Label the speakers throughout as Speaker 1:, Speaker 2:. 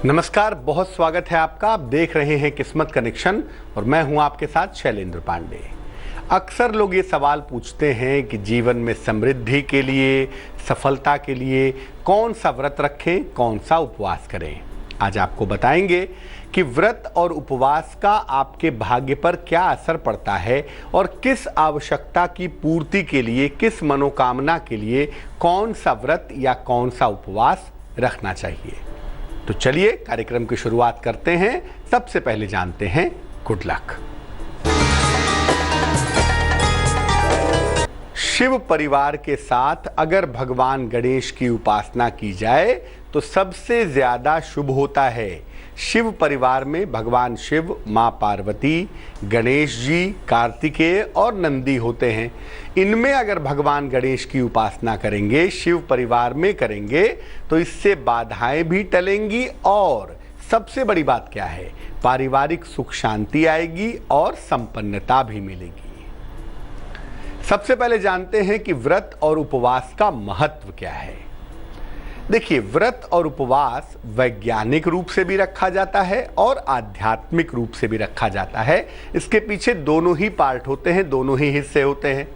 Speaker 1: नमस्कार, बहुत स्वागत है आपका। आप देख रहे हैं किस्मत कनेक्शन और मैं हूं आपके साथ शैलेंद्र पांडे। अक्सर लोग ये सवाल पूछते हैं कि जीवन में समृद्धि के लिए, सफलता के लिए कौन सा व्रत रखें, कौन सा उपवास करें। आज आपको बताएंगे कि व्रत और उपवास का आपके भाग्य पर क्या असर पड़ता है और किस आवश्यकता की पूर्ति के लिए, किस मनोकामना के लिए कौन सा व्रत या कौन सा उपवास रखना चाहिए। तो चलिए कार्यक्रम की शुरुआत करते हैं। सबसे पहले जानते हैं गुड लक। शिव परिवार के साथ अगर भगवान गणेश की उपासना की जाए तो सबसे ज्यादा शुभ होता है। शिव परिवार में भगवान शिव, माँ पार्वती, गणेश जी, कार्तिकेय और नंदी होते हैं। इनमें अगर भगवान गणेश की उपासना करेंगे, शिव परिवार में करेंगे, तो इससे बाधाएं भी टलेंगी और सबसे बड़ी बात क्या है, पारिवारिक सुख शांति आएगी और संपन्नता भी मिलेगी। सबसे पहले जानते हैं कि व्रत और उपवास का महत्व क्या है। देखिए, व्रत और उपवास वैज्ञानिक रूप से भी रखा जाता है और आध्यात्मिक रूप से भी रखा जाता है। इसके पीछे दोनों ही पार्ट होते हैं, दोनों ही हिस्से होते हैं।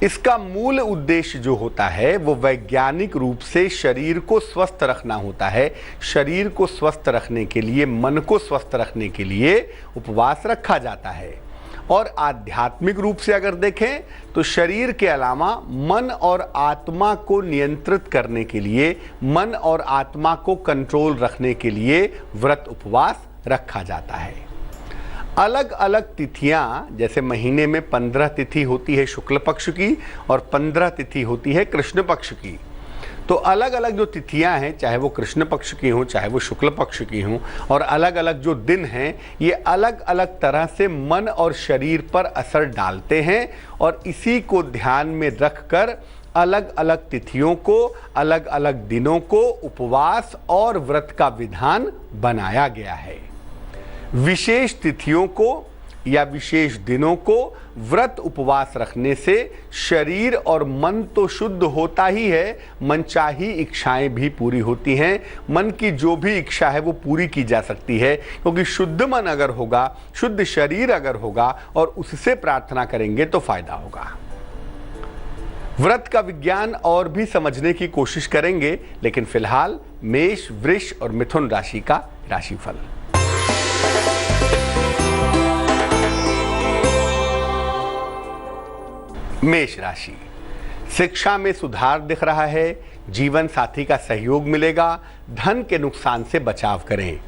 Speaker 1: इसका मूल उद्देश्य जो होता है वो वैज्ञानिक रूप से शरीर को स्वस्थ रखना होता है। शरीर को स्वस्थ रखने के लिए, मन को स्वस्थ रखने के लिए उपवास रखा जाता है। और आध्यात्मिक रूप से अगर देखें तो शरीर के अलावा मन और आत्मा को नियंत्रित करने के लिए, मन और आत्मा को कंट्रोल रखने के लिए व्रत उपवास रखा जाता है। अलग अलग तिथियां, जैसे महीने में 15 तिथि होती है शुक्ल पक्ष की और 15 तिथि होती है कृष्ण पक्ष की। तो अलग अलग जो तिथियां हैं, चाहे वो कृष्ण पक्ष की हों, चाहे वो शुक्ल पक्ष की हों, और अलग अलग जो दिन हैं, ये अलग अलग तरह से मन और शरीर पर असर डालते हैं। और इसी को ध्यान में रखकर अलग अलग तिथियों को, अलग अलग दिनों को उपवास और व्रत का विधान बनाया गया है। विशेष तिथियों को या विशेष दिनों को व्रत उपवास रखने से शरीर और मन तो शुद्ध होता ही है, मनचाही इच्छाएं भी पूरी होती हैं। मन की जो भी इच्छा है वो पूरी की जा सकती है, क्योंकि शुद्ध मन अगर होगा, शुद्ध शरीर अगर होगा और उससे प्रार्थना करेंगे तो फायदा होगा। व्रत का विज्ञान और भी समझने की कोशिश करेंगे, लेकिन फिलहाल मेष, वृष और मिथुन राशि का राशिफल। मेष राशि, शिक्षा में सुधार दिख रहा है, जीवन साथी का सहयोग मिलेगा, धन के नुकसान से बचाव करें।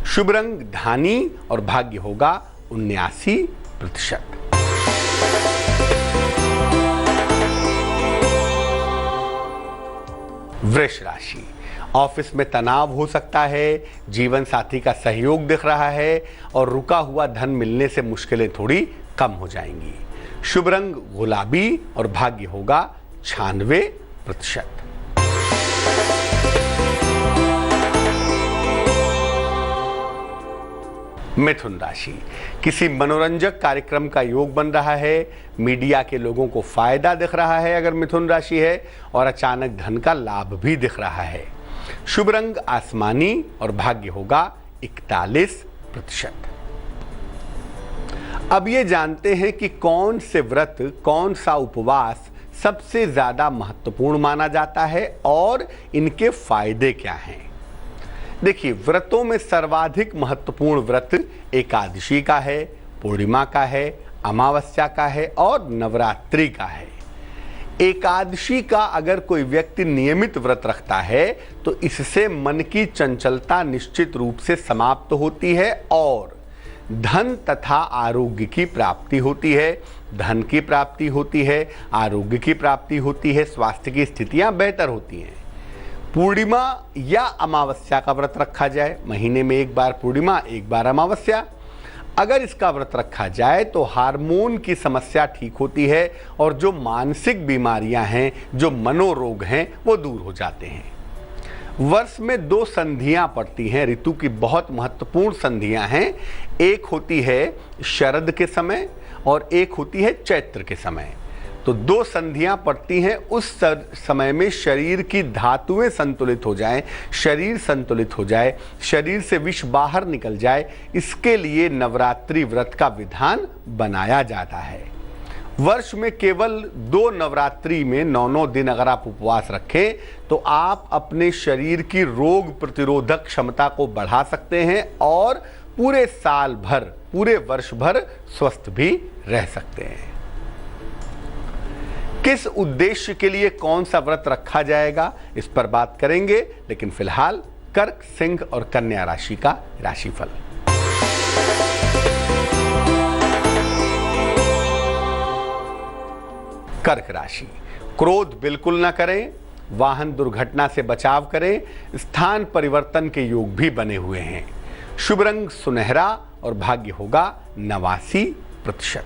Speaker 1: शुभ रंग धानी और भाग्य होगा 79%। वृष राशि, ऑफिस में तनाव हो सकता है, जीवन साथी का सहयोग दिख रहा है और रुका हुआ धन मिलने से मुश्किलें थोड़ी कम हो जाएंगी। शुभ रंग गुलाबी और भाग्य होगा 96%। मिथुन राशि, किसी मनोरंजक कार्यक्रम का योग बन रहा है, मीडिया के लोगों को फायदा दिख रहा है अगर मिथुन राशि है, और अचानक धन का लाभ भी दिख रहा है। शुभ रंग आसमानी और भाग्य होगा 41%। अब ये जानते हैं कि कौन से व्रत, कौन सा उपवास सबसे ज्यादा महत्वपूर्ण माना जाता है और इनके फायदे क्या हैं। देखिए, व्रतों में सर्वाधिक महत्वपूर्ण व्रत एकादशी का है, पूर्णिमा का है, अमावस्या का है और नवरात्रि का है। एकादशी का अगर कोई व्यक्ति नियमित व्रत रखता है तो इससे मन की चंचलता निश्चित रूप से समाप्त होती है और धन तथा आरोग्य की प्राप्ति होती है। धन की प्राप्ति होती है, आरोग्य की प्राप्ति होती है, स्वास्थ्य की स्थितियां बेहतर होती हैं। पूर्णिमा या अमावस्या का व्रत रखा जाए, महीने में एक बार पूर्णिमा, एक बार अमावस्या, अगर इसका व्रत रखा जाए तो हार्मोन की समस्या ठीक होती है और जो मानसिक बीमारियां हैं, जो मनोरोग हैं, वो दूर हो जाते हैं। वर्ष में 2 संधियां पड़ती हैं, ऋतु की बहुत महत्वपूर्ण संधियां हैं। एक होती है शरद के समय और एक होती है चैत्र के समय। तो 2 संधियां पड़ती हैं, उस समय में शरीर की धातुएं संतुलित हो जाएं, शरीर संतुलित हो जाए, शरीर से विष बाहर निकल जाए, इसके लिए नवरात्रि व्रत का विधान बनाया जाता है। वर्ष में केवल 2 नवरात्रि में 9 दिन अगर आप उपवास रखें तो आप अपने शरीर की रोग प्रतिरोधक क्षमता को बढ़ा सकते हैं और पूरे साल भर, पूरे वर्ष भर स्वस्थ भी रह सकते हैं। किस उद्देश्य के लिए कौन सा व्रत रखा जाएगा, इस पर बात करेंगे, लेकिन फिलहाल कर्क, सिंह और कन्या राशि का राशिफल। कर्क राशि, क्रोध बिल्कुल ना करें, वाहन दुर्घटना से बचाव करें, स्थान परिवर्तन के योग भी बने हुए हैं। शुभ रंग सुनहरा और भाग्य होगा 89%।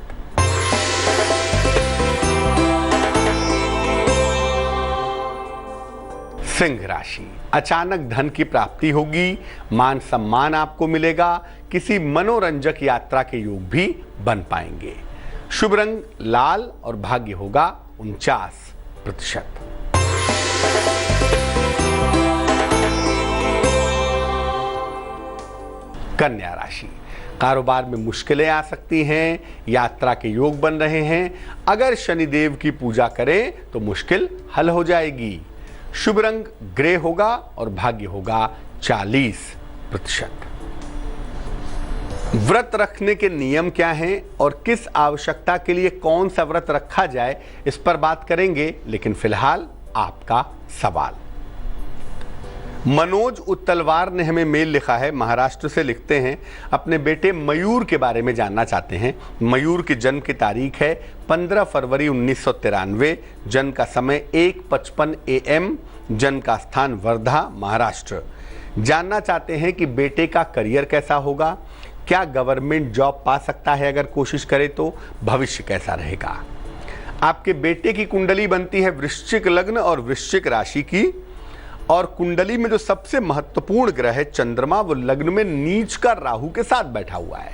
Speaker 1: सिंह राशि, अचानक धन की प्राप्ति होगी, मान सम्मान आपको मिलेगा, किसी मनोरंजक यात्रा के योग भी बन पाएंगे। शुभ रंग लाल और भाग्य होगा 49%। कन्या राशि, कारोबार में मुश्किलें आ सकती हैं, यात्रा के योग बन रहे हैं, अगर शनिदेव की पूजा करें तो मुश्किल हल हो जाएगी। शुभ रंग ग्रे होगा और भाग्य होगा 40%। व्रत रखने के नियम क्या हैं और किस आवश्यकता के लिए कौन सा व्रत रखा जाए, इस पर बात करेंगे, लेकिन फिलहाल आपका सवाल। मनोज उत्तलवार ने हमें मेल लिखा है, महाराष्ट्र से लिखते हैं, अपने बेटे मयूर के बारे में जानना चाहते हैं। मयूर की जन्म की तारीख है 15 फरवरी 1993, जन्म का समय 1:55 AM, जन्म का स्थान वर्धा, महाराष्ट्र। जानना चाहते हैं कि बेटे का करियर कैसा होगा, क्या गवर्नमेंट जॉब पा सकता है, अगर कोशिश करे तो भविष्य कैसा रहेगा। आपके बेटे की कुंडली बनती है वृश्चिक लग्न और वृश्चिक राशि की, और कुंडली में जो सबसे महत्वपूर्ण ग्रह है चंद्रमा, वो लग्न में नीच का राहु के साथ बैठा हुआ है।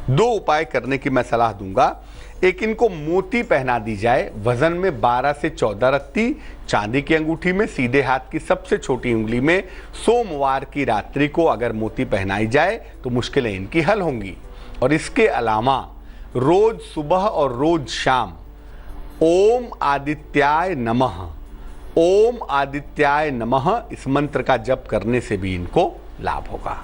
Speaker 1: 2 उपाय करने की मैं सलाह दूंगा। एक, इनको मोती पहना दी जाए, वजन में 12 से 14 रत्ती, चांदी की अंगूठी में, सीधे हाथ की सबसे छोटी उंगली में, सोमवार की रात्रि को अगर मोती पहनाई जाए तो मुश्किलें इनकी हल होंगी। और इसके अलावा रोज सुबह और रोज शाम ओम आदित्याय नमः, ओम आदित्याय नमः, इस मंत्र का जप करने से भी इनको लाभ होगा।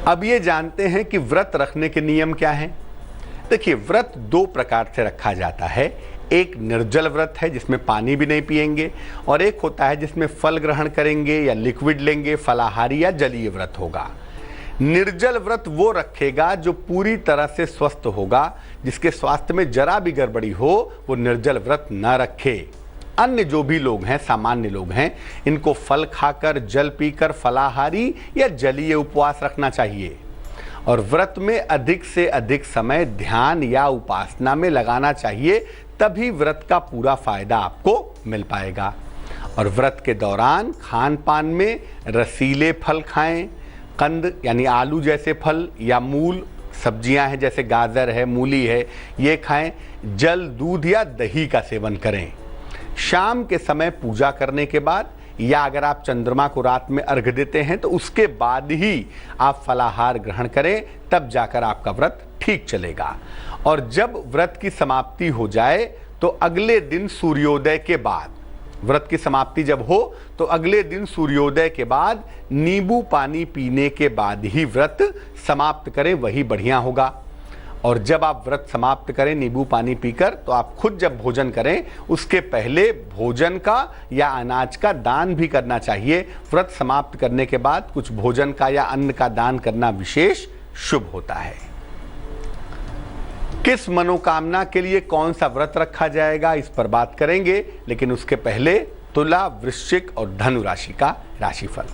Speaker 1: अब ये जानते हैं कि व्रत रखने के नियम क्या हैं। देखिए, व्रत 2 प्रकार से रखा जाता है। एक निर्जल व्रत है जिसमें पानी भी नहीं पिएंगे, और एक होता है जिसमें फल ग्रहण करेंगे या लिक्विड लेंगे, फलाहारी या जलीय व्रत होगा। निर्जल व्रत वो रखेगा जो पूरी तरह से स्वस्थ होगा, जिसके स्वास्थ्य में जरा भी गड़बड़ी हो वो निर्जल व्रत न रखे। अन्य जो भी लोग हैं, सामान्य लोग हैं, इनको फल खाकर, जल पीकर, फलाहारी या जलीय उपवास रखना चाहिए। और व्रत में अधिक से अधिक समय ध्यान या उपासना में लगाना चाहिए, तभी व्रत का पूरा फायदा आपको मिल पाएगा। और व्रत के दौरान खान पान में रसीले फल खाएं, कंद यानी आलू जैसे फल या मूल सब्जियां हैं जैसे गाजर है, मूली है, ये खाएं। जल, दूध या दही का सेवन करें। शाम के समय पूजा करने के बाद, या अगर आप चंद्रमा को रात में अर्घ देते हैं तो उसके बाद ही आप फलाहार ग्रहण करें, तब जाकर आपका व्रत ठीक चलेगा। और जब व्रत की समाप्ति हो जाए तो अगले दिन सूर्योदय के बाद, व्रत की समाप्ति जब हो तो अगले दिन सूर्योदय के बाद नींबू पानी पीने के बाद ही व्रत समाप्त करें, वही बढ़िया होगा। और जब आप व्रत समाप्त करें नींबू पानी पीकर, तो आप खुद जब भोजन करें उसके पहले भोजन का या अनाज का दान भी करना चाहिए। व्रत समाप्त करने के बाद कुछ भोजन का या अन्न का दान करना विशेष शुभ होता है। किस मनोकामना के लिए कौन सा व्रत रखा जाएगा, इस पर बात करेंगे, लेकिन उसके पहले तुला, वृश्चिक और धनु राशि का राशिफल।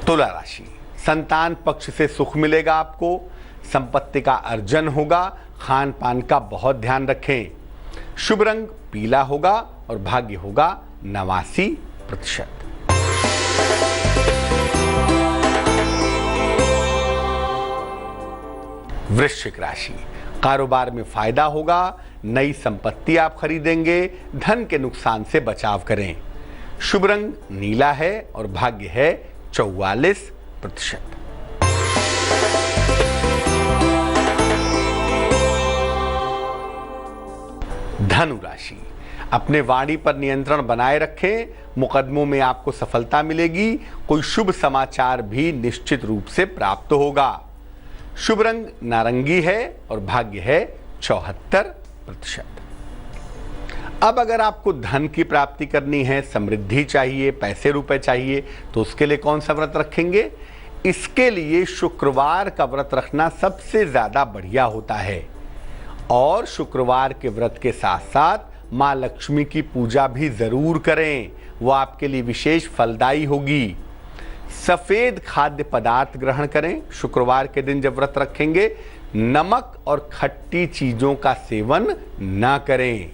Speaker 1: तुला राशि, संतान पक्ष से सुख मिलेगा आपको, संपत्ति का अर्जन होगा, खान पान का बहुत ध्यान रखें। शुभ रंग पीला होगा और भाग्य होगा 89%। वृश्चिक राशि, कारोबार में फायदा होगा, नई संपत्ति आप खरीदेंगे, धन के नुकसान से बचाव करें। शुभ रंग नीला है और भाग्य है 44%। धनु राशि, अपने वाणी पर नियंत्रण बनाए रखें, मुकदमों में आपको सफलता मिलेगी, कोई शुभ समाचार भी निश्चित रूप से प्राप्त होगा। शुभ रंग नारंगी है और भाग्य है 74%। अब अगर आपको धन की प्राप्ति करनी है, समृद्धि चाहिए, पैसे रुपए चाहिए, तो उसके लिए कौन सा व्रत रखेंगे? इसके लिए शुक्रवार का व्रत रखना सबसे ज्यादा बढ़िया होता है और शुक्रवार के व्रत के साथ साथ माँ लक्ष्मी की पूजा भी जरूर करें, वो आपके लिए विशेष फलदायी होगी। सफेद खाद्य पदार्थ ग्रहण करें। शुक्रवार के दिन जब व्रत रखेंगे, नमक और खट्टी चीजों का सेवन ना करें।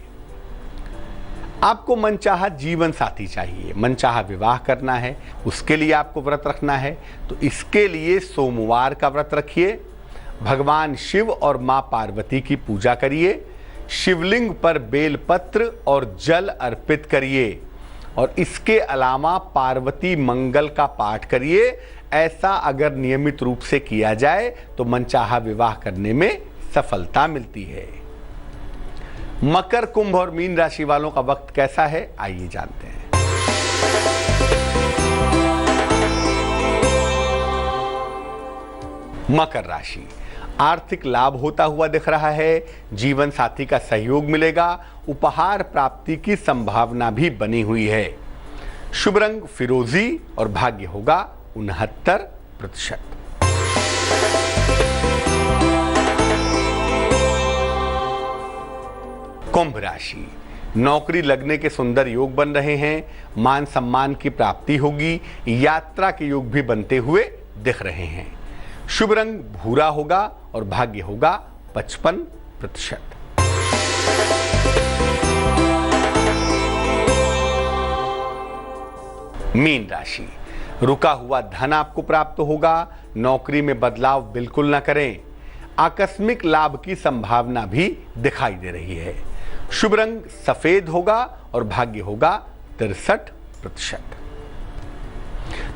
Speaker 1: आपको मनचाहा जीवन साथी चाहिए, मनचाहा विवाह करना है, उसके लिए आपको व्रत रखना है, तो इसके लिए सोमवार का व्रत रखिए। भगवान शिव और मां पार्वती की पूजा करिए, शिवलिंग पर बेलपत्र और जल अर्पित करिए और इसके अलावा पार्वती मंगल का पाठ करिए। ऐसा अगर नियमित रूप से किया जाए तो मनचाहा विवाह करने में सफलता मिलती है। मकर, कुंभ और मीन राशि वालों का वक्त कैसा है, आइए जानते हैं। मकर राशि, आर्थिक लाभ होता हुआ दिख रहा है, जीवन साथी का सहयोग मिलेगा, उपहार प्राप्ति की संभावना भी बनी हुई है। शुभ रंग फिरोजी और भाग्य होगा 69%। कुंभ राशि, नौकरी लगने के सुंदर योग बन रहे हैं, मान सम्मान की प्राप्ति होगी, यात्रा के योग भी बनते हुए दिख रहे हैं। शुभ रंग भूरा होगा और भाग्य होगा 55%। मीन राशि, रुका हुआ धन आपको प्राप्त होगा, नौकरी में बदलाव बिल्कुल ना करें, आकस्मिक लाभ की संभावना भी दिखाई दे रही है। शुभ रंग सफेद होगा और भाग्य होगा 63%।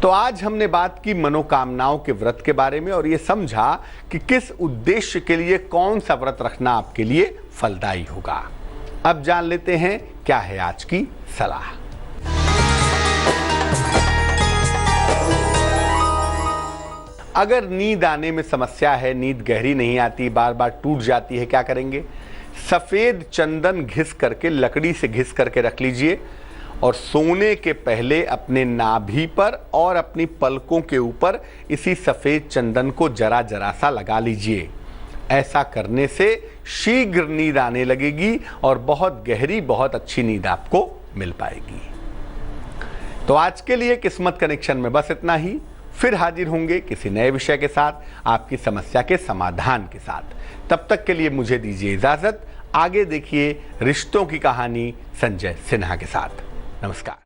Speaker 1: तो आज हमने बात की मनोकामनाओं के व्रत के बारे में और ये समझा कि किस उद्देश्य के लिए कौन सा व्रत रखना आपके लिए फलदायी होगा। अब जान लेते हैं क्या है आज की सलाह। अगर नींद आने में समस्या है, नींद गहरी नहीं आती, बार बार टूट जाती है, क्या करेंगे? सफेद चंदन घिस करके, लकड़ी से घिस करके रख लीजिए और सोने के पहले अपने नाभि पर और अपनी पलकों के ऊपर इसी सफेद चंदन को जरा जरा सा लगा लीजिए। ऐसा करने से शीघ्र नींद आने लगेगी और बहुत गहरी, बहुत अच्छी नींद आपको मिल पाएगी। तो आज के लिए किस्मत कनेक्शन में बस इतना ही। फिर हाजिर होंगे किसी नए विषय के साथ, आपकी समस्या के समाधान के साथ। तब तक के लिए मुझे दीजिए इजाजत। आगे देखिए रिश्तों की कहानी संजय सिन्हा के साथ। नमस्कार।